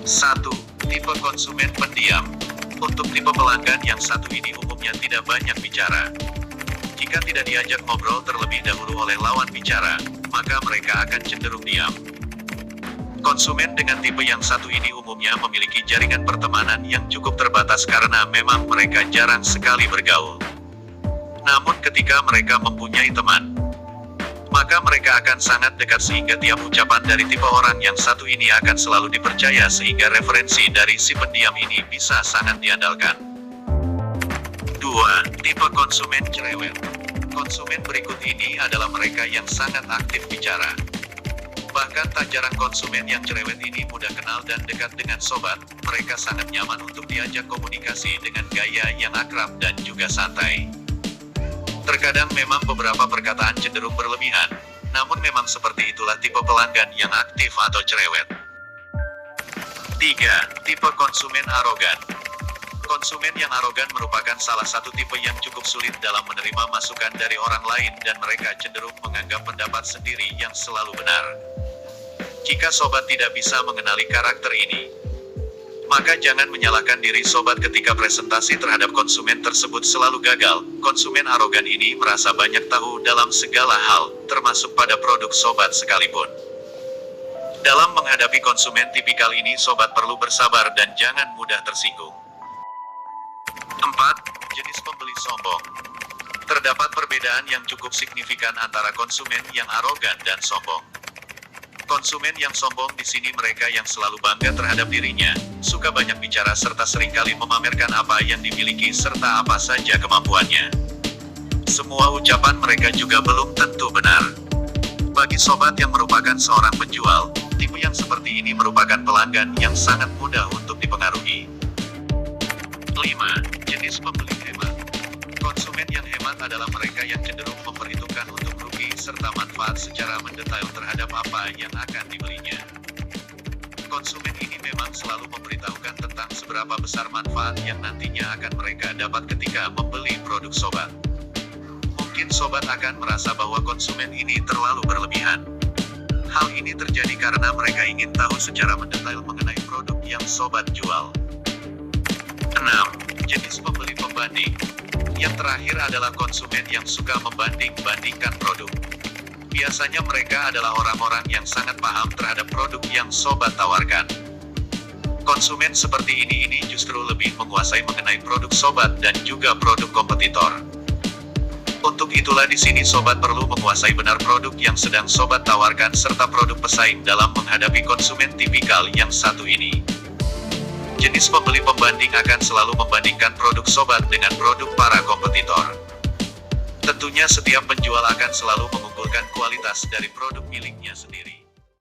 1. Tipe konsumen pendiam. Untuk tipe pelanggan yang satu ini umumnya tidak banyak bicara. Jika tidak diajak ngobrol terlebih dahulu oleh lawan bicara, maka mereka akan cenderung diam. Konsumen dengan tipe yang satu ini umumnya memiliki jaringan pertemanan yang cukup terbatas karena memang mereka jarang sekali bergaul. Namun ketika mereka mempunyai teman, maka mereka akan sangat dekat sehingga tiap ucapan dari tipe orang yang satu ini akan selalu dipercaya sehingga referensi dari si pendiam ini bisa sangat diandalkan. 2. Tipe konsumen cerewet. Konsumen berikut ini adalah mereka yang sangat aktif bicara. Bahkan tak jarang konsumen yang cerewet ini mudah kenal dan dekat dengan sobat, mereka sangat nyaman untuk diajak komunikasi dengan gaya yang akrab dan juga santai. Terkadang memang beberapa perkataan cenderung berlebihan, namun memang seperti itulah tipe pelanggan yang aktif atau cerewet. 3. Tipe konsumen arogan. Konsumen yang arogan merupakan salah satu tipe yang cukup sulit dalam menerima masukan dari orang lain dan mereka cenderung menganggap pendapat sendiri yang selalu benar. Jika sobat tidak bisa mengenali karakter ini, maka jangan menyalahkan diri sobat ketika presentasi terhadap konsumen tersebut selalu gagal. Konsumen arogan ini merasa banyak tahu dalam segala hal, termasuk pada produk sobat sekalipun. Dalam menghadapi konsumen tipikal ini sobat perlu bersabar dan jangan mudah tersinggung. 4. Jenis pembeli sombong. Terdapat perbedaan yang cukup signifikan antara konsumen yang arogan dan sombong. Konsumen yang sombong di sini mereka yang selalu bangga terhadap dirinya, suka banyak bicara serta seringkali memamerkan apa yang dimiliki serta apa saja kemampuannya. Semua ucapan mereka juga belum tentu benar. Bagi sobat yang merupakan seorang penjual, tipe yang seperti ini merupakan pelanggan yang sangat mudah untuk dipengaruhi. 5. Jenis pembeli hemat. Konsumen yang hemat adalah mereka yang cenderung memperhitungkan untuk rugi serta manfaat secara mendetail terhadap apa yang akan dibelinya. Konsumen ini memang selalu memberitahukan tentang seberapa besar manfaat yang nantinya akan mereka dapat ketika membeli produk sobat. Mungkin sobat akan merasa bahwa konsumen ini terlalu berlebihan. Hal ini terjadi karena mereka ingin tahu secara mendetail mengenai produk yang sobat jual. 6. Jenis pembeli pembanding. Yang terakhir adalah konsumen yang suka membanding-bandingkan produk. Biasanya mereka adalah orang-orang yang sangat paham terhadap produk yang sobat tawarkan. Konsumen seperti ini justru lebih menguasai mengenai produk sobat dan juga produk kompetitor. Untuk itulah di sini sobat perlu menguasai benar produk yang sedang sobat tawarkan serta produk pesaing dalam menghadapi konsumen tipikal yang satu ini. Jenis pembeli pembanding akan selalu membandingkan produk sobat dengan produk para kompetitor. Tentunya setiap penjual akan selalu mengunggulkan kualitas dari produk miliknya sendiri.